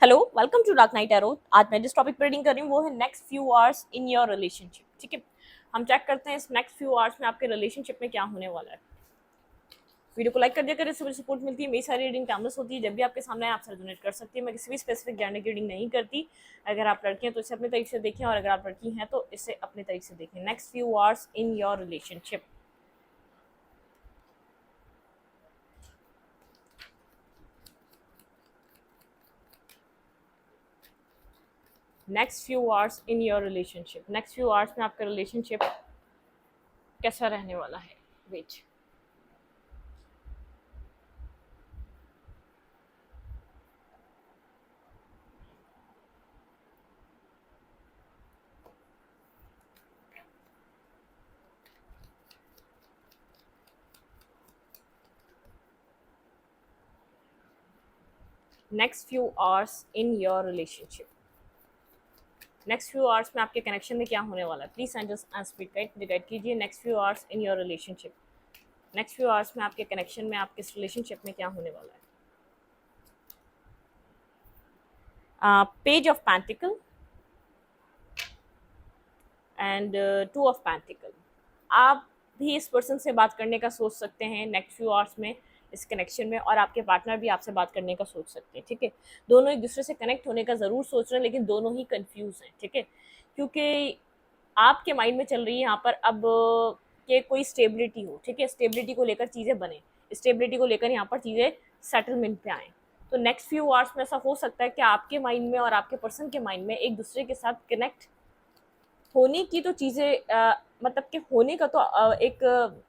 Hello, welcome to dark night arrow. आज मैं जिस टॉपिक पर रीडिंग कर रही हूँ वो है next few hours in your relationship. ठीक है, हम चेक करते हैं इस नेक्स्ट फ्यू आवर्स में आपके रिलेशनशिप में क्या होने वाला है। वीडियो को लाइक कर दिया करें, इससे मुझे सपोर्ट मिलती है। मेरी सारी रीडिंग टाइमलेस होती है, जब भी आपके सामने आप रेजोनेट कर सकती है। मैं किसी भी स्पेसिफिक जेंडर की रीडिंग नहीं करती। अगर आप लड़के हैं तो इसे अपने तरीके से देखें, और अगर आप लड़की हैं तो इसे अपने तरीके से देखें। Next few hours in your relationship. Next few hours in your relationship. Next few hours में आपका रिलेशनशिप कैसा रहने वाला है। Wait, next few hours in your relationship. Next few hours में आपके कनेक्शन में क्या होने वाला है। Please and just speed guide मुझे गाइड कीजिए। Next few hours in your relationship. Next few hours में आपके कनेक्शन में आपके रिलेशनशिप में क्या होने वाला है। Page of pentacle and two of pentacle. आप भी इस पर्सन से बात करने का सोच सकते हैं नेक्स्ट फ्यू आवर्स में इस कनेक्शन में, और आपके पार्टनर भी आपसे बात करने का सोच सकते हैं। ठीक है, दोनों एक दूसरे से कनेक्ट होने का ज़रूर सोच रहे हैं, लेकिन दोनों ही कंफ्यूज हैं। ठीक है, क्योंकि आपके माइंड में चल रही है यहाँ पर अब कि कोई स्टेबिलिटी हो। ठीक है, स्टेबिलिटी को लेकर चीज़ें बने, स्टेबिलिटी को लेकर यहाँ पर चीज़ें सेटलमेंट पे आए। तो नेक्स्ट फ्यू आवर्स में ऐसा हो सकता है कि आपके माइंड में और आपके पर्सन के माइंड में एक दूसरे के साथ कनेक्ट होने की तो चीज़ें मतलब कि होने का तो एक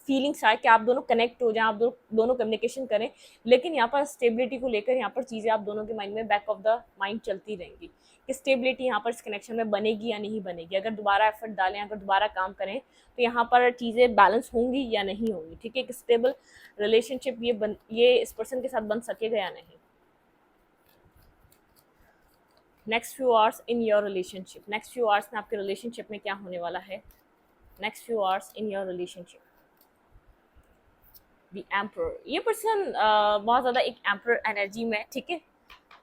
फीलिंग्स आए कि आप दोनों कनेक्ट हो जाएं, आप दोनों कम्युनिकेशन करें। लेकिन यहाँ पर स्टेबिलिटी को लेकर यहाँ पर चीज़ें आप दोनों के माइंड में बैक ऑफ द माइंड चलती रहेंगी कि स्टेबिलिटी यहाँ पर इस कनेक्शन में बनेगी या नहीं बनेगी। अगर दोबारा एफर्ट डालें, अगर दोबारा काम करें, तो यहाँ पर चीज़ें बैलेंस होंगी या नहीं होंगी। ठीक है, एक स्टेबल रिलेशनशिप ये इस पर्सन के साथ बन सकेगा या नहीं। Next few hours in your relationship. Next few hours में आपके रिलेशनशिप में क्या होने वाला है। Next few hours in your relationship. The emperor. ये पर्सन बहुत ज़्यादा एक एम्पर एनर्जी में, ठीक है,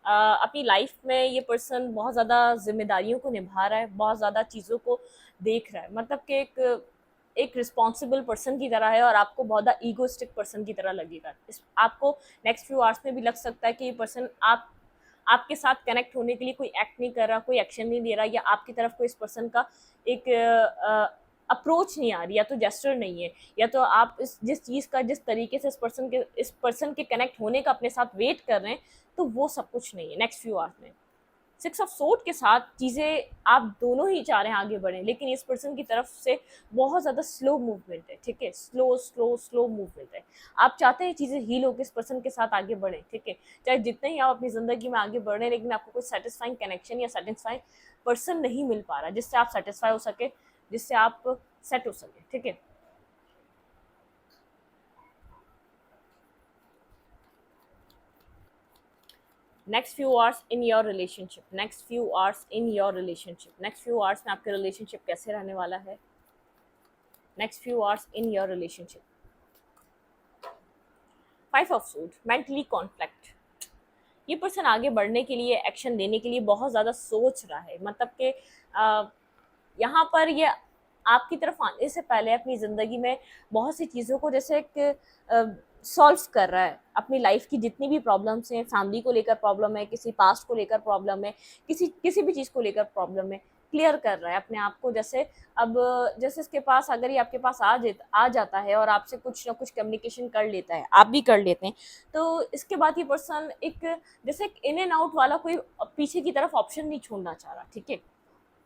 अपनी लाइफ में ये पर्सन बहुत ज़्यादा जिम्मेदारियों को निभा रहा है, बहुत ज़्यादा चीज़ों को देख रहा है। मतलब कि एक रिस्पॉन्सिबल पर्सन की तरह है, और आपको बहुत ज़्यादा ईगोइस्टिक पर्सन की तरह लगेगा। इस आपको नेक्स्ट फ्यू आवर्स में भी लग सकता है कि ये पर्सन आपके साथ कनेक्ट होने के लिए कोई एक्ट नहीं कर रहा, कोई एक्शन नहीं ले रहा, या आपकी तरफ को इस पर्सन का एक अप्रोच नहीं आ रही, या तो जेस्चर नहीं है, या तो आप इस जिस चीज़ का जिस तरीके से इस पर्सन के कनेक्ट होने का अपने साथ वेट कर रहे हैं, तो वो सब कुछ नहीं है नेक्स्ट फ्यू आवर्स में। सिक्स ऑफ सोर्ड के साथ चीज़ें आप दोनों ही चाह रहे हैं आगे बढ़ें, लेकिन इस पर्सन की तरफ से बहुत ज़्यादा स्लो मूवमेंट है। ठीक है, स्लो स्लो स्लो मूवमेंट है। आप चाहते हैं चीज़ें हील होकर इस पर्सन के साथ आगे बढ़ें। ठीक है, चाहे जितने ही आप अपनी ज़िंदगी में आगे बढ़ रहे हैं, लेकिन आपको कोई सेटिस्फाइंग कनेक्शन या सेटिस्फाइंग पर्सन नहीं मिल पा रहा जिससे आप सेटिस्फाई हो सके, जिससे आप सेट हो सके। ठीक है, next few hours in your relationship. Next few hours in your relationship. Next few hours में आपके रिलेशनशिप कैसे रहने वाला है। Next few hours in your relationship. Five of suit, mentally conflict. ये पर्सन आगे बढ़ने के लिए, एक्शन लेने के लिए बहुत ज़्यादा सोच रहा है। मतलब कि यहाँ पर ये आपकी तरफ आने से पहले अपनी ज़िंदगी में बहुत सी चीज़ों को जैसे एक सॉल्व कर रहा है। अपनी लाइफ की जितनी भी प्रॉब्लम्स हैं, फैमिली को लेकर प्रॉब्लम है, किसी पास्ट को लेकर प्रॉब्लम है, किसी किसी भी चीज़ को लेकर प्रॉब्लम है, क्लियर कर रहा है अपने आप को। जैसे अब जैसे इसके पास अगर ये आपके पास आ जाता है और आपसे कुछ ना कुछ कम्युनिकेशन कर लेता है, आप भी कर लेते हैं, तो इसके बाद ये पर्सन एक जैसे एक इन एंड आउट वाला कोई पीछे की तरफ ऑप्शन नहीं छोड़ना चाह रहा। ठीक है,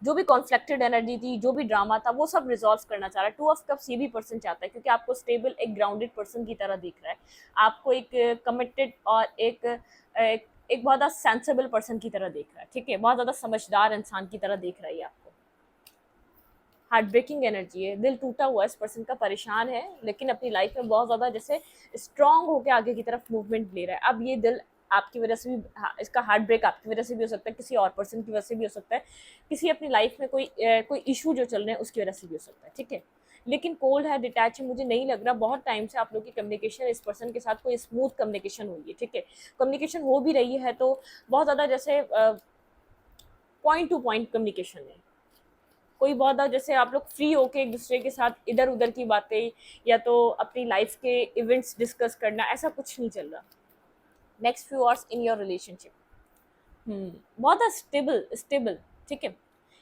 जो भी कॉन्फ्लिक्टेड एनर्जी थी, जो भी ड्रामा था, वो सब रिजॉल्व करना चाह रहा है। टू ऑफ कप्स ये भी पर्सन चाहता है, क्योंकि आपको स्टेबल एक ग्राउंडेड पर्सन की तरह दिख रहा है। आपको एक कमिटेड और एक बहुत ज़्यादा सेंसेबल पर्सन की तरह देख रहा है। ठीक है, बहुत ज़्यादा समझदार इंसान की तरह देख रहा है आपको। हार्ट ब्रेकिंग एनर्जी है, दिल टूटा हुआ इस पर्सन का, परेशान है, लेकिन अपनी लाइफ में बहुत ज़्यादा जैसे स्ट्रांग होकर आगे की तरफ मूवमेंट ले रहा है। अब ये दिल आपकी वजह से भी, इसका हार्ट ब्रेक आपकी वजह से भी हो सकता है, किसी और पर्सन की वजह से भी हो सकता है, किसी अपनी लाइफ में कोई इशू जो चल रहे हैं उसकी वजह से भी हो सकता है, ठीक है। लेकिन कोल्ड है, डिटैच है, मुझे नहीं लग रहा बहुत टाइम से आप लोग की कम्युनिकेशन इस पर्सन के साथ कोई स्मूथ कम्युनिकेशन हुई है, ठीक है। कम्युनिकेशन हो भी रही है तो बहुत ज़्यादा जैसे पॉइंट टू पॉइंट कम्युनिकेशन है, कोई बहुत ज़्यादा जैसे आप लोग फ्री होके एक दूसरे के साथ इधर उधर की बातें या तो अपनी लाइफ के इवेंट्स डिस्कस करना, ऐसा कुछ नहीं चल रहा। Next few hours in your relationship, बहुत स्टेबल स्टेबल, ठीक है।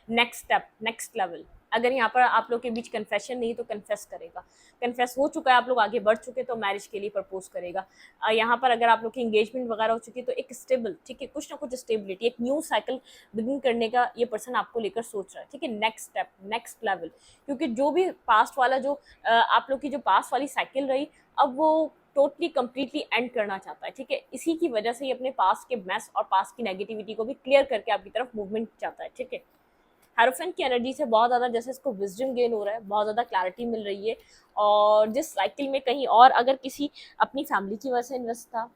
नेक्स्ट स्टेप, नेक्स्ट लेवल, अगर यहाँ पर आप लोग के बीच कन्फेशन नहीं तो कन्फेस करेगा, कन्फेस हो चुका है, आप लोग आगे बढ़ चुके तो मैरिज के लिए प्रपोज करेगा। यहाँ पर अगर आप लोग की इंगेजमेंट वगैरह हो चुकी है तो एक स्टेबल, ठीक है, कुछ ना कुछ स्टेबिलिटी, एक न्यू साइकिल बिगिन करने का ये पर्सन आपको लेकर सोच रहा है, ठीक है। नेक्स्ट स्टेप, नेक्स्ट लेवल, क्योंकि जो भी पास्ट वाला जो आप लोग की जो पास्ट वाली साइकिल रही, अब वो टोटली कम्प्लीटली एंड करना चाहता है, ठीक है। इसी की वजह से ये अपने पास के मैस और पास की नेगेटिविटी को भी क्लियर करके आपकी तरफ मूवमेंट चाहता है, ठीक है। हेरोफेंट की एनर्जी से बहुत ज़्यादा जैसे इसको विजडम गेन हो रहा है, बहुत ज़्यादा क्लैरिटी मिल रही है, और जिस साइकिल में कहीं और अगर किसी अपनी फैमिली की वजह से इन्वेस्ट था,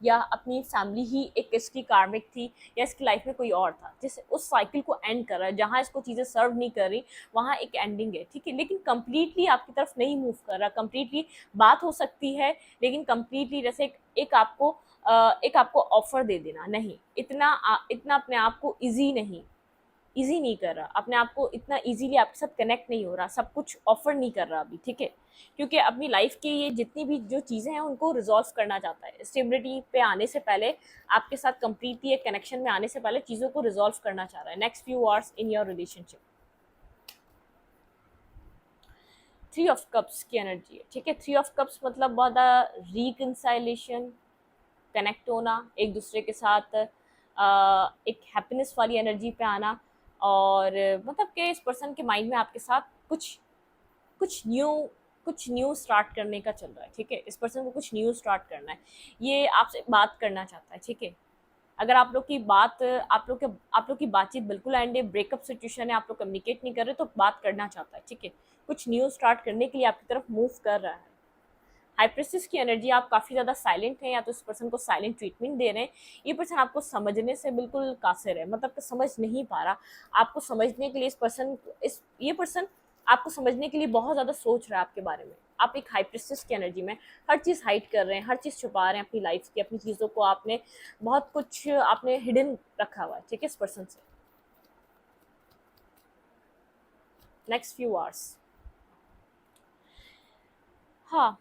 या अपनी फैमिली ही एक इसकी कार्मिक थी, या इसकी लाइफ में कोई और था जिस उस साइकिल को एंड कर रहा है, जहाँ इसको चीज़ें सर्व नहीं कर रही वहाँ एक एंडिंग है, ठीक है। लेकिन कंप्लीटली आपकी तरफ नहीं मूव कर रहा, कंप्लीटली बात हो सकती है लेकिन कंप्लीटली जैसे एक आपको ऑफर दे देना नहीं, इतना अपने आप को ईजी नहीं कर रहा, अपने आप को इतना ईजीली आपके साथ कनेक्ट नहीं हो रहा, सब कुछ ऑफर नहीं कर रहा अभी, ठीक है। क्योंकि अपनी लाइफ की ये जितनी भी जो चीज़ें हैं उनको रिजॉल्व करना चाहता है, स्टेबिलिटी पे आने से पहले, आपके साथ कंप्लीटली एक कनेक्शन में आने से पहले चीज़ों को रिजॉल्व करना चाह रहा है। Next few hours in your relationship, 3 of cups की एनर्जी है, ठीक है। 3 ऑफ कप्स मतलब बहुत रिकंसाइलेशन, कनेक्ट होना एक दूसरे के साथ, एक हैप्पीनेस वाली एनर्जी पे आना, और मतलब कि इस पर्सन के माइंड में आपके साथ कुछ कुछ न्यू कुछ न्यू स्टार्ट करने का चल रहा है, ठीक है। इस पर्सन को कुछ न्यू स्टार्ट करना है, ये आपसे बात करना चाहता है, ठीक है। अगर आप लोग की बातचीत बिल्कुल एंड ब्रेकअप सिचुएशन है, आप लोग कम्युनिकेट नहीं कर रहे तो बात करना चाहता है, ठीक है। कुछ न्यू स्टार्ट करने के लिए आपकी तरफ मूव कर रहा है। हाई प्रेस्टिज की एनर्जी, आप काफ़ी ज़्यादा साइलेंट हैं या तो इस पर्सन को साइलेंट ट्रीटमेंट दे रहे हैं, ये पर्सन आपको समझने से बिल्कुल कासिर है, मतलब कि समझ नहीं पा रहा आपको समझने के लिए। ये पर्सन आपको समझने के लिए बहुत ज़्यादा सोच रहा है आपके बारे में। आप एक हाई प्रेस्टिज की एनर्जी में हर चीज़ हाइड कर रहे हैं, हर चीज़ छुपा रहे हैं अपनी लाइफ की, अपनी चीज़ों को आपने बहुत कुछ आपने हिडन रखा हुआ है, ठीक है, इस पर्सन से। नेक्स्ट फ्यू आवर्स, हाँ,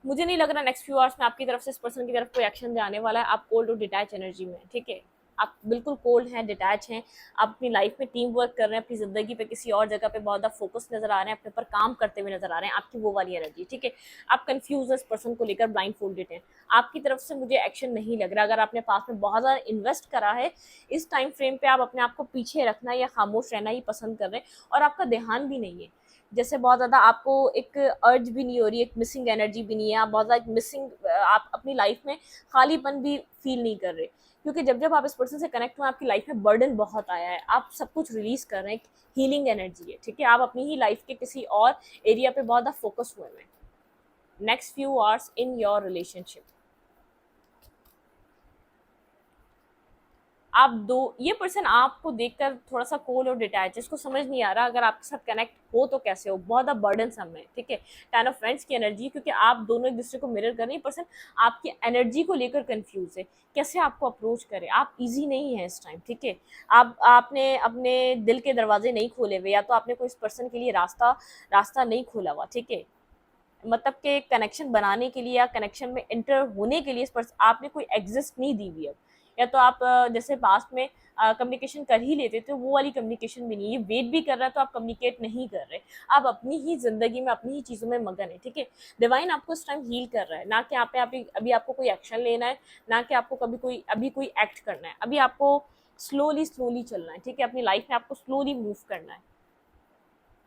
मुझे नहीं लग रहा नेक्स्ट फ्यू आवर्स में आपकी तरफ से इस पर्सन की तरफ कोई एक्शन जाने वाला है। आप कोल्ड और डिटैच एनर्जी में, ठीक है। आप बिल्कुल कोल्ड हैं, डिटैच हैं, आप अपनी लाइफ में टीम वर्क कर रहे हैं, अपनी ज़िंदगी पे किसी और जगह पे बहुत ज़्यादा फोकस नजर आ रहे हैं, अपने पर काम करते हुए नजर आ रहे हैं, आपकी वो वाली एनर्जी, ठीक है। आप कंफ्यूज हैं इस पर्सन को लेकर, ब्लाइंड फोल्डेड हैं, आपकी तरफ से मुझे एक्शन नहीं लग रहा। अगर आपने पास में बहुत ज़्यादा इन्वेस्ट करा है, इस टाइम फ्रेम पे आप अपने आप को पीछे रखना या खामोश रहना ही पसंद कर रहे हैं, और आपका ध्यान भी नहीं है, जैसे बहुत ज़्यादा आपको एक अर्ज भी नहीं हो रही, एक मिसिंग एनर्जी भी नहीं है, आप बहुत ज़्यादा मिसिंग, आप अपनी लाइफ में खालीपन भी फील नहीं कर रहे, क्योंकि जब जब आप इस पर्सन से कनेक्ट हुए आपकी लाइफ में बर्डन बहुत आया है, आप सब कुछ रिलीज कर रहे हैं, हीलिंग एनर्जी है, ठीक है। आप अपनी ही लाइफ के किसी और एरिया पे बहुत ज़्यादा फोकस हुए हैं। Next few hours in your relationship, आप दो, ये पर्सन आपको देखकर थोड़ा सा कोल और डिटैच, इसको समझ नहीं आ रहा अगर आपके साथ कनेक्ट हो तो कैसे हो, बहुत ज़्यादा बर्डन सम है, ठीक है। टेन ऑफ फ्रेंड्स की एनर्जी, क्योंकि आप दोनों एक दूसरे को मिरर कर रहे हैं, पर्सन आपकी एनर्जी को लेकर कंफ्यूज है, कैसे आपको अप्रोच करे, आप इजी नहीं है इस टाइम, ठीक है। आपने अपने दिल के दरवाजे नहीं खोले हुए, या तो आपने कोई इस पर्सन के लिए रास्ता नहीं खोला हुआ, ठीक है। मतलब कि कनेक्शन बनाने के लिए या कनेक्शन में इंटर होने के लिए इस पर आपने कोई एग्जिस्ट नहीं दी हुई अब, या तो आप जैसे पास्ट में कम्युनिकेशन कर ही लेते थे, वो वाली कम्युनिकेशन भी नहीं, ये वेट भी कर रहा है तो आप कम्युनिकेट नहीं कर रहे, आप अपनी ही जिंदगी में अपनी ही चीज़ों में मगन है, ठीक है। डिवाइन आपको इस टाइम हील कर रहा है, ना कि आप अभी आपको कोई एक्शन लेना है, ना कि आपको अभी कोई एक्ट करना है, अभी आपको स्लोली स्लोली चलना है, ठीक है। अपनी लाइफ में आपको स्लोली मूव करना है।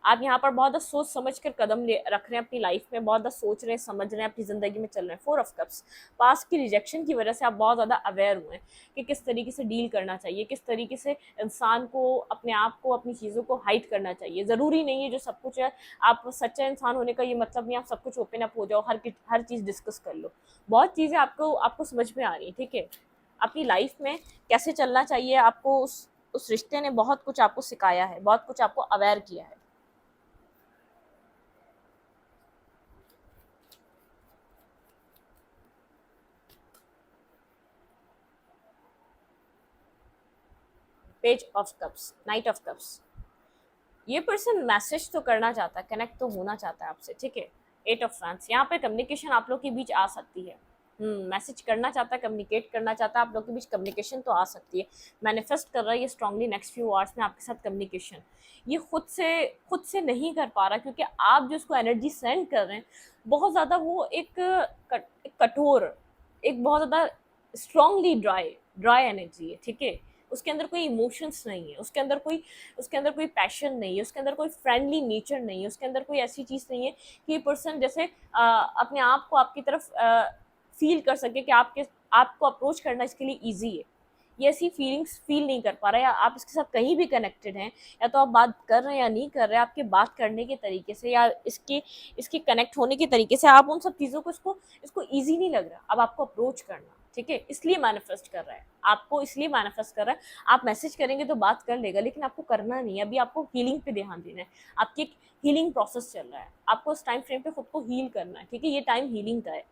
आप यहाँ पर बहुत ज़्यादा सोच समझ कर कदम रख रहे हैं अपनी लाइफ में, बहुत ज़्यादा सोच रहे हैं, समझ रहे हैं, अपनी ज़िंदगी में चल रहे हैं। 4 ऑफ कप्स, पास्ट की रिजेक्शन की वजह से आप बहुत ज़्यादा अवेयर हुए हैं कि किस तरीके से डील करना चाहिए, किस तरीके से इंसान को अपने आप को, अपनी चीज़ों को हाइड करना चाहिए। ज़रूरी नहीं है जो सब कुछ है, आप सच्चा इंसान होने का ये मतलब नहीं आप सब कुछ ओपन अप हो जाओ, हर चीज़ डिस्कस कर लो, बहुत चीज़ें आपको समझ में आ रही है, ठीक है। अपनी लाइफ में कैसे चलना चाहिए, आपको उस रिश्ते ने बहुत कुछ आपको सिखाया है, बहुत कुछ आपको अवेयर किया है। Page of cups, night of cups. ये पर्सन मैसेज तो करना चाहता है, कनेक्ट तो होना चाहता है आपसे, ठीक है। एट ऑफ फ्रांस, यहाँ पे कम्युनिकेशन आप लोग के बीच आ सकती है। मैसेज करना चाहता है, कम्युनिकेट करना चाहता है, आप लोग के बीच कम्युनिकेशन तो आ सकती है। मैनिफेस्ट कर रहा है ये स्ट्रांगली नेक्स्ट फ्यू आवर्स में आपके साथ कम्युनिकेशन। ये खुद से नहीं कर पा रहा, क्योंकि आप जो उसको एनर्जी सेंड कर रहे हैं बहुत ज़्यादा, वो एक कठोर, एक बहुत ज़्यादा स्ट्रांगली ड्राई एनर्जी है, ठीक है। उसके अंदर कोई इमोशंस नहीं है, उसके अंदर कोई पैशन नहीं है, उसके अंदर कोई फ्रेंडली नेचर नहीं है, उसके अंदर कोई ऐसी चीज़ नहीं है कि ये पर्सन जैसे अपने आप को आपकी तरफ फील कर सके कि आपको अप्रोच करना इसके लिए ईजी है। ये ऐसी फीलिंग्स फील नहीं कर पा रहा है, या आप इसके साथ कहीं भी कनेक्टेड हैं, या तो आप बात कर रहे हैं या नहीं कर रहे हैं, आपके बात करने के तरीके से या इसके कनेक्ट होने के तरीके से आप उन सब चीज़ों को इसको ईजी नहीं लग रहा अब आपको अप्रोच करना, ठीक है। इसलिए मैनिफेस्ट कर रहा है, आपको इसलिए मैनिफेस्ट कर रहा है। आप मैसेज करेंगे तो बात कर लेगा, लेकिन आपको करना नहीं है, अभी आपको हीलिंग पे ध्यान देना है। आपकी एक हीलिंग प्रोसेस चल रहा है, आपको उस टाइम फ्रेम पे खुद को हील करना है, ठीक है। ये टाइम हीलिंग का है।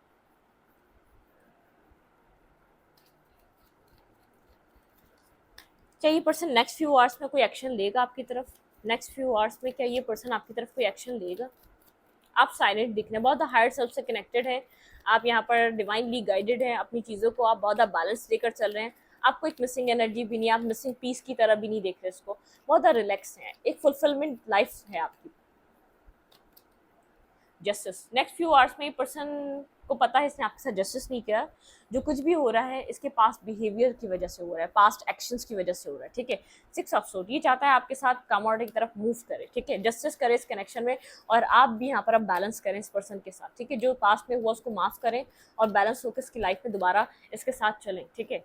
क्या ये पर्सन नेक्स्ट फ्यू आवर्स में कोई एक्शन लेगा आपकी तरफ? नेक्स्ट फ्यू आवर्स में क्या ये पर्सन आपकी तरफ कोई एक्शन लेगा? आप साइलेंट दिख रहे हैं, बहुत हायर सेल्फ से कनेक्टेड हैं, आप यहाँ पर डिवाइनली गाइडेड हैं, अपनी चीज़ों को आप बहुत बैलेंस लेकर चल रहे हैं। आपको एक मिसिंग एनर्जी भी नहीं, आप मिसिंग पीस की तरह भी नहीं देख रहे इसको, बहुत रिलैक्स हैं, एक फुलफिलमेंट लाइफ है आपकी। जस्टिस, नेक्स्ट फ्यू आवर्स में पर्सन को पता है इसने आपके साथ जस्टिस नहीं किया, जो कुछ भी हो रहा है इसके पास्ट बिहेवियर की वजह से हो रहा है, पास्ट एक्शंस की वजह से हो रहा है, ठीक है। सिक्स ऑफ सोर्ड, ये चाहता है आपके साथ कमोडिटी की तरफ मूव करे, ठीक है, जस्टिस करे इस कनेक्शन में, और आप भी यहाँ पर अब बैलेंस करें इस पर्सन के साथ, ठीक है। जो पास्ट में हुआ उसको माफ करें और बैलेंस होकर इसकी लाइफ में दोबारा इसके साथ चलें, ठीक है।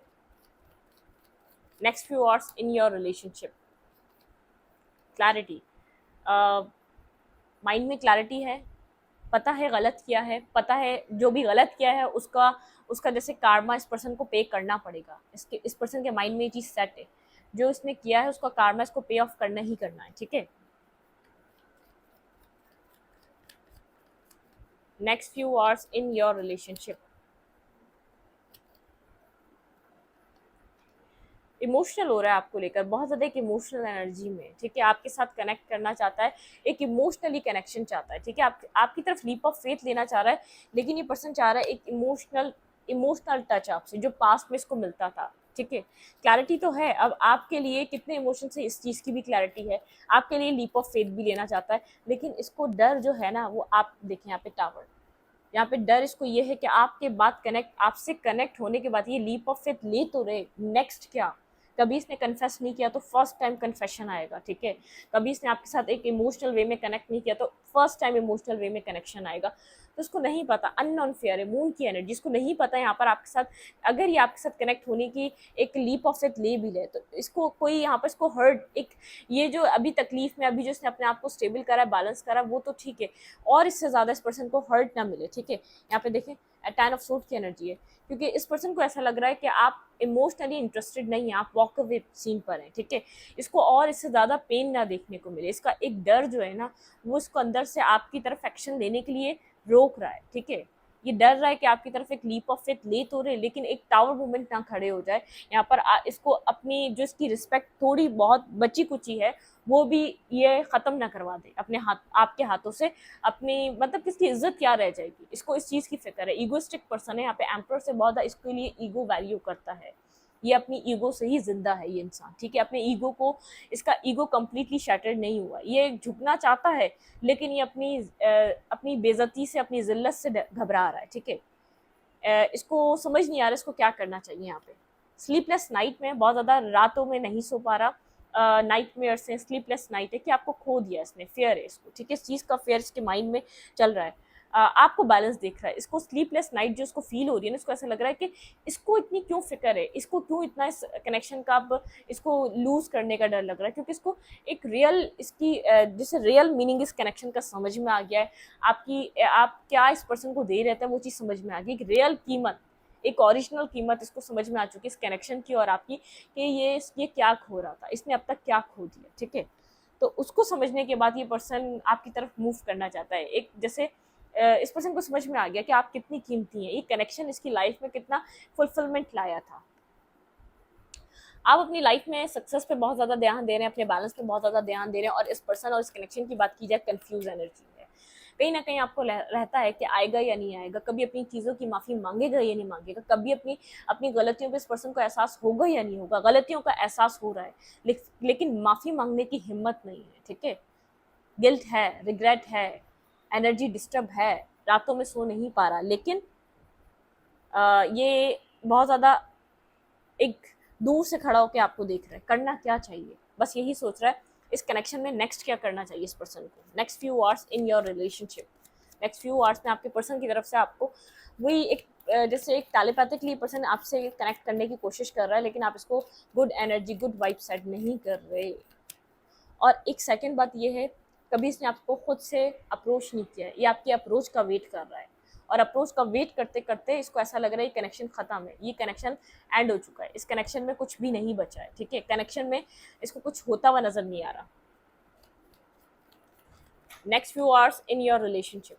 Next few hours in your relationship, clarity, mind में क्लैरिटी है, पता है गलत किया है, पता है जो भी गलत किया है उसका उसका जैसे कार्मा इस पर्सन को पे करना पड़ेगा। इस पर्सन के माइंड में ये चीज़ सेट है, जो इसने किया है उसका कार्मा इसको पे ऑफ करना ही करना है, ठीक है। Next few hours in your relationship, emotional हो रहा है आपको लेकर, बहुत ज़्यादा एक इमोशनल एनर्जी में, ठीक है। आपके साथ कनेक्ट करना चाहता है, एक इमोशनली कनेक्शन चाहता है, ठीक है। आपकी तरफ लीप ऑफ फेथ लेना चाह रहा है, लेकिन ये पर्सन चाह रहा है एक इमोशनल टच आपसे, जो पास्ट में इसको मिलता था, ठीक है। क्लैरिटी तो है, अब आपके लिए कितने इमोशन से इस चीज़ की भी क्लैरिटी है, आपके लिए लीप ऑफ फेथ भी लेना चाहता है, लेकिन इसको डर जो है ना, वो आप देखें यहाँ पे टावर, यहाँ पे डर इसको ये है कि आपके बाद आपसे कनेक्ट होने के बाद ये लीप ऑफ फेथ ले तो रहे, नेक्स्ट क्या? कभी इसने कन्फेस नहीं किया तो फर्स्ट टाइम कन्फेशन आएगा, ठीक है। कभी इसने आपके साथ एक इमोशनल वे में कनेक्ट नहीं किया तो फर्स्ट टाइम इमोशनल वे में कनेक्शन आएगा। तो इसको नहीं पता, अननोन फेयर है, मून की एनर्जी, इसको नहीं पता यहाँ पर आपके साथ, अगर ये आपके साथ कनेक्ट होने की एक लीप ऑफ फेथ ले भी ले तो इसको कोई यहाँ पर इसको हर्ट, एक ये जो अभी तकलीफ में अभी जो इसने अपने आप को स्टेबल करा, बैलेंस करा, वो तो ठीक है, और इससे ज़्यादा इस पर्सन को हर्ट ना मिले, ठीक है। यहाँ पे देखें टेन ऑफ सूट की एनर्जी है, क्योंकि इस पर्सन को ऐसा लग रहा है कि आप इमोशनली इंटरेस्टेड नहीं है, आप वॉक अवे सीन पर हैं, ठीक है। इसको और इससे ज़्यादा पेन ना देखने को मिले, इसका एक डर जो है ना, वो इसको अंदर से आपकी तरफ एक्शन लेने के लिए रोक रहा है, ठीक है। ये डर रहा है कि आपकी तरफ एक लीप ऑफ फेथ ले तो रहे, लेकिन एक टावर मूवमेंट ना खड़े हो जाए यहाँ पर, इसको अपनी जो इसकी रिस्पेक्ट थोड़ी बहुत बची कुची है वो भी ये ख़त्म ना करवा दे अपने हाथ, आपके हाथों से। अपनी मतलब किसकी इज्जत क्या रह जाएगी, इसको इस चीज़ की फिक्र है। ईगोइस्टिक पर्सन है यहाँ पे, एम्परर से बहुत इसके लिए ईगो वैल्यू करता है, ये अपनी ईगो से ही जिंदा है ये इंसान, ठीक है। अपने ईगो को, इसका ईगो कम्प्लीटली शैटर्ड नहीं हुआ, ये झुकना चाहता है, लेकिन ये अपनी बेइज्जती से, अपनी जिल्लत से घबरा रहा है, ठीक है। इसको समझ नहीं आ रहा इसको क्या करना चाहिए यहाँ पे। स्लीपलेस नाइट में, बहुत ज़्यादा रातों में नहीं सो पा रहा, नाइट मेयर से स्लीपलेस नाइट है कि आपको खो दिया इसने, फेयर है इसको, ठीक है। इस चीज़ का फेयर इसके माइंड में चल रहा है, आपको बैलेंस देख रहा है। इसको स्लीपलेस नाइट जो इसको फील हो रही है ना, इसको ऐसा लग रहा है कि इसको इतनी क्यों फिक्र है, इसको क्यों इतना इस कनेक्शन का अब इसको लूज करने का डर लग रहा है, क्योंकि इसको एक रियल इसकी जैसे रियल मीनिंग इस कनेक्शन का समझ में आ गया है। आप क्या इस पर्सन को दे रहे थे वो चीज़ समझ में आ गई, एक रियल कीमत एक ओरिजिनल कीमत इसको समझ में आ चुकी है इस कनेक्शन की और आपकी, कि ये क्या खो रहा था, इसने अब तक क्या खो दिया, ठीक है। तो उसको समझने के बाद ये पर्सन आपकी तरफ मूव करना चाहता है। एक जैसे इस पर्सन को समझ में आ गया कि आप कितनी कीमती हैं, ये कनेक्शन इसकी लाइफ में कितना फुलफिलमेंट लाया था। आप अपनी लाइफ में सक्सेस पे बहुत ज़्यादा ध्यान दे रहे हैं, अपने बैलेंस पे बहुत ज़्यादा ध्यान दे रहे हैं, और इस पर्सन और इस कनेक्शन की बात की जाए कंफ्यूज एनर्जी है। कहीं ना कहीं आपको रहता है कि आएगा या नहीं आएगा, कभी अपनी चीज़ों की माफ़ी मांगेगा या नहीं मांगेगा, कभी अपनी अपनी गलतियों पे इस पर्सन को एहसास होगा या नहीं होगा। गलतियों का एहसास हो रहा है, लेकिन माफ़ी मांगने की हिम्मत नहीं है, ठीक है। गिल्ट है, रिग्रेट है, एनर्जी डिस्टर्ब है, रातों में सो नहीं पा रहा, लेकिन ये बहुत ज़्यादा एक दूर से खड़ा होकर आपको देख रहा है, करना क्या चाहिए, बस यही सोच रहा है इस कनेक्शन में नेक्स्ट क्या करना चाहिए इस पर्सन को। Next few hours in your relationship, next few hours में आपके पर्सन की तरफ से आपको वही एक जैसे एक टेलीपैथिकली पर्सन आपसे कनेक्ट करने की कोशिश कर रहा है, लेकिन आप इसको good energy, good vibe set नहीं कर रहे। और एक सेकंड बात ये है, कभी इसने आपको खुद से अप्रोच नहीं किया है, ये आपकी अप्रोच का वेट कर रहा है, और अप्रोच का वेट करते करते इसको ऐसा लग रहा है ये कनेक्शन ख़त्म है, ये कनेक्शन एंड हो चुका है, इस कनेक्शन में कुछ भी नहीं बचा है, ठीक है। कनेक्शन में इसको कुछ होता हुआ नज़र नहीं आ रहा। Next few hours in your relationship,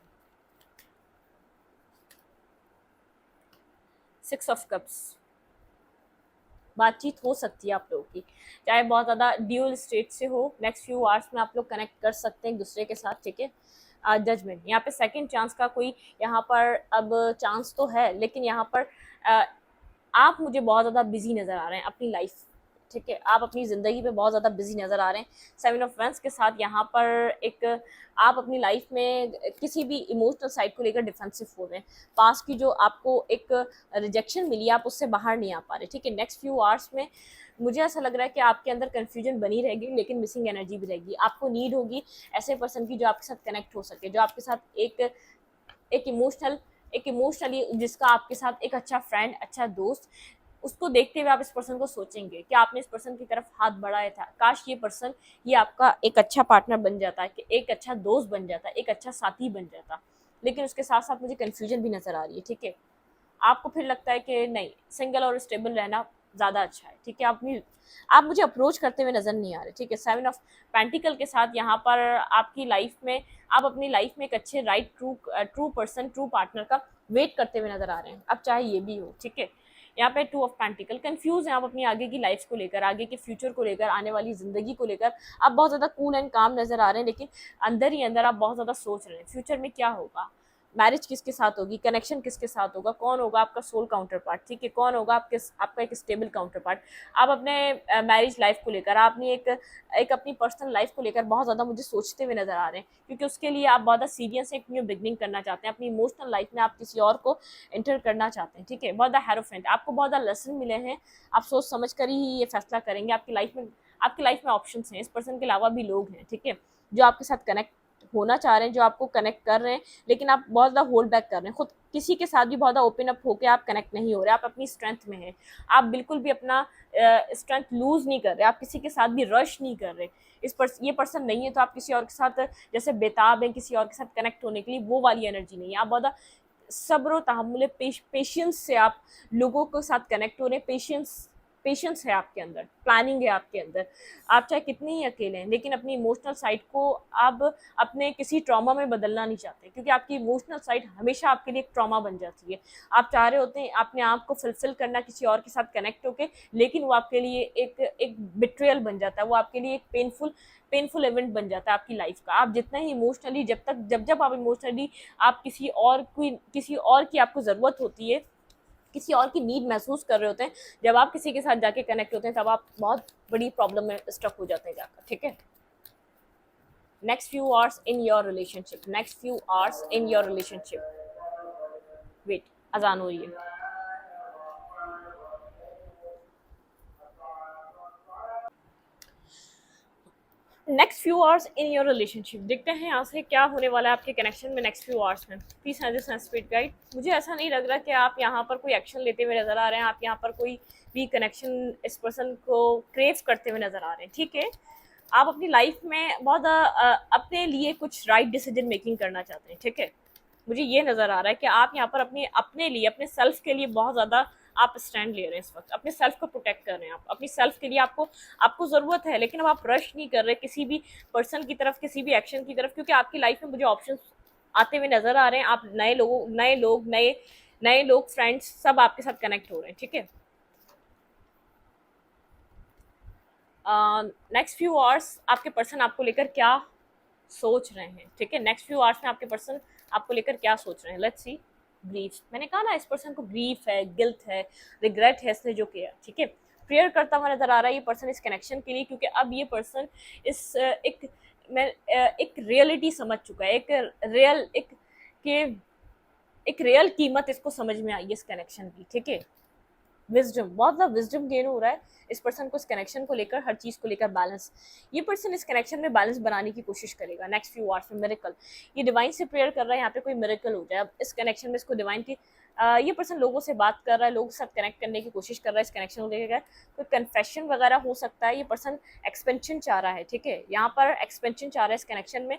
6 of cups, बातचीत हो सकती है आप लोगों की, चाहे बहुत ज़्यादा ड्यूअल स्टेट से हो। नेक्स्ट फ्यू आवर्स में आप लोग कनेक्ट कर सकते हैं एक दूसरे के साथ, ठीक है। जजमेंट, यहाँ पे सेकंड चांस का कोई यहाँ पर अब चांस तो है, लेकिन यहाँ पर आप मुझे बहुत ज़्यादा बिजी नज़र आ रहे हैं अपनी लाइफ, ठीक है। आप अपनी ज़िंदगी पे बहुत ज़्यादा बिजी नज़र आ रहे हैं 7 ऑफ वैंड्स के साथ। यहाँ पर एक आप अपनी लाइफ में किसी भी इमोशनल साइड को लेकर डिफेंसिव हो रहे हैं। पास की जो आपको एक रिजेक्शन मिली, आप उससे बाहर नहीं आ पा रहे, ठीक है। नेक्स्ट फ्यू आवर्स में मुझे ऐसा लग रहा है कि आपके अंदर कन्फ्यूजन बनी रहेगी, लेकिन मिसिंग एनर्जी भी रहेगी। आपको नीड होगी ऐसे पर्सन की जो आपके साथ कनेक्ट हो सके, जो आपके साथ एक इमोशनली जिसका आपके साथ एक अच्छा फ्रेंड, अच्छा दोस्त, उसको देखते हुए आप इस पर्सन को सोचेंगे कि आपने इस पर्सन की तरफ हाथ बढ़ाया था, काश ये पर्सन ये आपका एक अच्छा पार्टनर बन जाता है, कि एक अच्छा दोस्त बन जाता, एक अच्छा साथी बन जाता। लेकिन उसके साथ साथ मुझे कन्फ्यूजन भी नज़र आ रही है, ठीक है। आपको फिर लगता है कि नहीं, सिंगल और स्टेबल रहना ज़्यादा अच्छा है, ठीक है। आप मुझे अप्रोच करते हुए नज़र नहीं आ रहे, ठीक है। 7 ऑफ पेंटिकल के साथ यहाँ पर आपकी लाइफ में, आप अपनी लाइफ में एक अच्छे right true person, true partner का वेट करते हुए नज़र आ रहे हैं, अब चाहे ये भी हो, ठीक है। यहाँ पे 2 ऑफ पेंटिकल, कंफ्यूज हैं आप अपनी आगे की लाइफ को लेकर, आगे के फ्यूचर को लेकर, आने वाली ज़िंदगी को लेकर। आप बहुत ज़्यादा कूल एंड काम नज़र आ रहे हैं, लेकिन अंदर ही अंदर आप बहुत ज़्यादा सोच रहे हैं फ्यूचर में क्या होगा, मैरिज किसके साथ होगी, कनेक्शन किसके साथ होगा, कौन होगा आपका सोल काउंटर पार्ट, ठीक है, कौन होगा आपका एक स्टेबल काउंटर पार्ट। आप अपने मैरिज लाइफ को लेकर, आपने एक अपनी पर्सनल लाइफ को लेकर बहुत ज़्यादा मुझे सोचते हुए नज़र आ रहे हैं, क्योंकि उसके लिए आप बहुत ज़्यादा सीरियस एक न्यू बिगनिंग करना चाहते हैं। अपनी इमोशनल लाइफ में आप किसी और को एंटर करना चाहते हैं, ठीक है। बहुत ज़्यादा हेरोफेंट, आपको बहुत ज़्यादा लेसन मिले हैं, आप सोच समझ कर ही ये फैसला करेंगे। आपकी लाइफ में ऑप्शंस हैं, इस पर्सन के अलावा भी लोग हैं, ठीक है, जो आपके साथ कनेक्ट होना चाह रहे हैं, जो आपको कनेक्ट कर रहे हैं, लेकिन आप बहुत ज़्यादा होल्ड बैक कर रहे हैं। खुद किसी के साथ भी बहुत ज़्यादा ओपन अप होकर आप कनेक्ट नहीं हो रहे, आप अपनी स्ट्रेंथ में हैं, आप बिल्कुल भी अपना स्ट्रेंथ लूज़ नहीं कर रहे, आप किसी के साथ भी रश नहीं कर रहे। ये पर्सन नहीं है तो आप किसी और के साथ जैसे बेताब हैं किसी और के साथ कनेक्ट होने के लिए, वो वाली एनर्जी नहीं है। आप बहुत सब्र और तहम्मुल, पेशेंस से आप लोगों के साथ कनेक्ट हो रहे हैं। पेशेंस है आपके अंदर, प्लानिंग है आपके अंदर। आप चाहे कितने ही अकेले हैं, लेकिन अपनी इमोशनल साइड को आप अपने किसी ट्रॉमा में बदलना नहीं चाहते, क्योंकि आपकी इमोशनल साइड हमेशा आपके लिए एक ट्रॉमा बन जाती है। आप चाह रहे होते हैं अपने आप को फुलफिल करना किसी और के साथ कनेक्ट होके, लेकिन वो आपके लिए एक बिट्रियल बन जाता है, वो आपके लिए एक पेनफुल इवेंट बन जाता है आपकी लाइफ का। आप जितना ही इमोशनली जब आप इमोशनली आप किसी और की आपको ज़रूरत होती है, किसी और की नीड महसूस कर रहे होते हैं, जब आप किसी के साथ जाके कनेक्ट होते हैं, तब आप बहुत बड़ी प्रॉब्लम में स्टक हो जाते हैं जाकर, ठीक है। Next few hours in your relationship, next few hours in your relationship. Wait, अजान हो रही है। Next few hours in your relationship, देखते हैं यहाँ से क्या होने वाला है आपके कनेक्शन में नेक्स्ट फ्यू आवर्स में। Please have this spirit guide. मुझे ऐसा नहीं लग रहा कि आप यहाँ पर कोई एक्शन लेते हुए नजर आ रहे हैं, आप यहाँ पर कोई भी कनेक्शन इस पर्सन को क्रेव करते हुए नजर आ रहे हैं, ठीक है। आप अपनी लाइफ में बहुत अपने लिए कुछ राइट डिसीजन मेकिंग करना चाहते हैं, ठीक है। मुझे ये नज़र आ रहा है कि आप यहाँ पर अपने लिए, अपने सेल्फ के लिए बहुत ज़्यादा आप स्टैंड ले रहे हैं इस वक्त, अपने सेल्फ को प्रोटेक्ट कर रहे हैं, आप अपनी सेल्फ के लिए आपको आपको ज़रूरत है, लेकिन अब आप रश नहीं कर रहे किसी भी पर्सन की तरफ, किसी भी एक्शन की तरफ, क्योंकि आपकी लाइफ में मुझे ऑप्शन आते हुए नज़र आ रहे हैं। आप नए लोग फ्रेंड्स सब आपके साथ कनेक्ट हो रहे हैं, ठीक है। नेक्स्ट फ्यू आवर्स आपके पर्सन आपको लेकर क्या सोच रहे हैं, ठीक है। नेक्स्ट फ्यू आवर्स में आपके पर्सन आपको लेकर क्या सोच रहे हैं, लेट्स सी। ग्रीफ, मैंने कहा ना इस पर्सन को ग्रीफ है, गिल्ट है, रिग्रेट है इसने जो किया, ठीक है। प्रेयर करता हुआ नजर आ रहा है ये पर्सन इस कनेक्शन के लिए, क्योंकि अब ये पर्सन इस एक रियलिटी समझ चुका है, के एक रियल कीमत इसको समझ में आई है इस कनेक्शन की, ठीक है। विजडम, बहुत ज़्यादा विजडम गेन हो रहा है इस पर्सन को, इस कनेक्शन को लेकर, हर चीज़ को लेकर बैलेंस। ये पर्सन इस कनेक्शन में बैलेंस बनाने की कोशिश करेगा नेक्स्ट फ्यू आवर्स में। मिरेकल, ये डिवाइन से प्रेयर कर रहा है यहाँ पे कोई मिरेकल हो जाए अब इस कनेक्शन में, इसको डिवाइन की ये पर्सन लोगों से बात कर रहा है, लोगों के साथ कनेक्ट करने की कोशिश कर रहा है इस कनेक्शन को लेकर। कोई कन्फेशन वगैरह हो सकता है, ये पर्सन एक्सपेंशन चाह रहा है, ठीक है। यहाँ पर एक्सपेंशन चाह रहा है इस कनेक्शन में।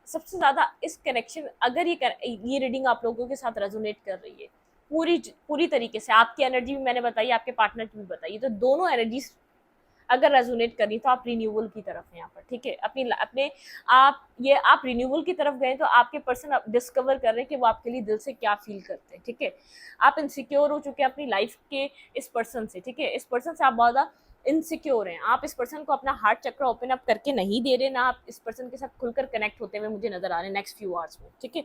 सबसे ज़्यादा इस कनेक्शन, अगर ये रीडिंग आप लोगों के साथ रेजोनेट कर रही है पूरी तरीके से, आपकी एनर्जी भी मैंने बताई, आपके पार्टनर की भी बताई, तो दोनों एनर्जीज अगर रेजोनेट करी तो आप रिन्यूअल की तरफ हैं यहाँ पर, ठीक है। आप रिन्यूअल की तरफ गए तो आपके पर्सन डिस्कवर कर रहे हैं कि वो आपके लिए दिल से क्या फील करते हैं, ठीक है। आप इनसिक्योर हो चुके हैं अपनी लाइफ के इस पर्सन से, ठीक है। इस पर्सन से आप बहुत ज़्यादा इनसिक्योर हैं, आप इस पर्सन को अपना हार्ट चक्र ओपन अप करके नहीं दे रहे, ना आप इस पर्सन के साथ खुलकर कनेक्ट होते हुए मुझे नजर आ रहे हैं नेक्स्ट फ्यू आवर्स में, ठीक है।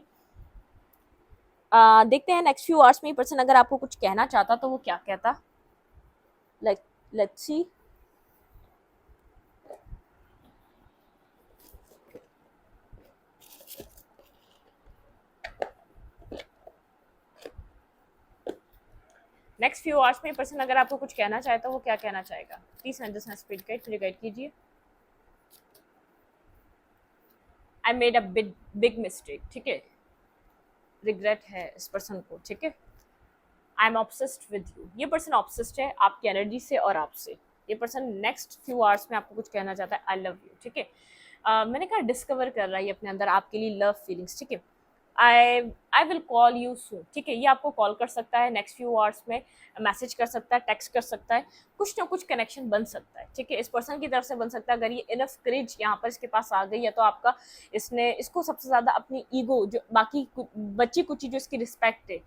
देखते हैं नेक्स्ट फ्यू आवर्स में ये पर्सन अगर आपको कुछ कहना चाहता तो वो क्या कहता। Let's see. Next few hours में ये पर्सन अगर आपको कुछ कहना चाहे तो वो क्या कहना चाहेगा, प्लीज अंडरस्टैंड स्पीड गाइड, मुझे गाइड कीजिए। I made a big mistake, ठीक है। रिग्रेट है इस पर्सन को, ठीक है। I am obsessed with you, ये पर्सन ऑब्सेस्ड है आपकी एनर्जी से और आपसे। ये पर्सन नेक्स्ट फ्यू आवर्स में आपको कुछ कहना चाहता है, आई लव यू, ठीक है। मैंने कहा डिस्कवर कर रहा है ये अपने अंदर आपके लिए लव फीलिंग्स, ठीक है। I I will call you soon, ठीक है। ये आपको कॉल कर सकता है नेक्स्ट फ्यू आवर्स में, मैसेज कर सकता है, टेक्स्ट कर सकता है, कुछ ना कुछ कनेक्शन बन सकता है, ठीक है। इस पर्सन की तरफ से बन सकता है। अगर ये इनफ करेज यहाँ पर इसके पास आ गई है तो आपका इसको सबसे ज़्यादा अपनी ईगो, जो बाकी बच्ची कुची जो इसकी रिस्पेक्ट है,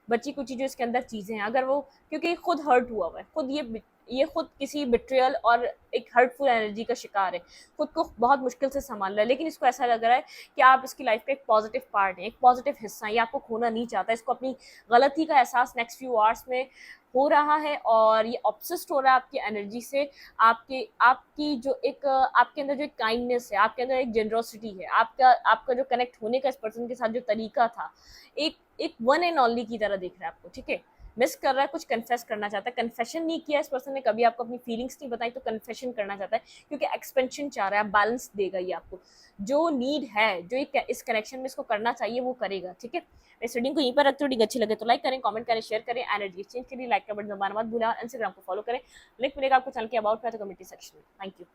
बच्ची कुची जो इसके अंदर चीज़ें हैं, अगर वो, क्योंकि खुद हर्ट हुआ हुआ है, ये खुद किसी बिट्रियल और एक हर्टफुल एनर्जी का शिकार है, खुद को बहुत मुश्किल से संभाल रहा है, लेकिन इसको ऐसा लग रहा है कि आप इसकी लाइफ का एक पॉजिटिव पार्ट है, एक पॉजिटिव हिस्सा है, ये आपको खोना नहीं चाहता। इसको अपनी गलती का एहसास नेक्स्ट फ्यू आवर्स में हो रहा है और ये ऑब्सेस्ड हो रहा है आपकी एनर्जी से। आपकी जो एक आपके अंदर जो एक काइंडनेस है, आपके अंदर एक जेनरोसिटी है, आपका जो कनेक्ट होने का इस पर्सन के साथ जो तरीका था, एक वन एंड ओनली की तरह देख रहा है आपको, ठीक है। मिस कर रहा है, कुछ कन्फेस करना चाहता है। कन्फेशन नहीं किया इस पर्सन ने कभी, आपको अपनी फीलिंग्स नहीं बताई, तो कन्फेशन करना चाहता है क्योंकि एक्सपेंशन चाह रहा है, बैलेंस देगा ये आपको, जो नीड है, जो इस कनेक्शन में इसको करना चाहिए वो करेगा, ठीक है। इस रीडिंग को यहीं पर रखते हो, रीडिंग अच्छी लगे तो लाइक करें, कमेंट करें, शेयर करें। एनर्जी एक्सचेंज के लिए लाइक का बटन दबाना मत भूलें और इंस्टाग्राम को फॉलो करें। लिंक मिलेगा आपको चैनल के अबाउट में तो कमेंट सेक्शन में। Thank you.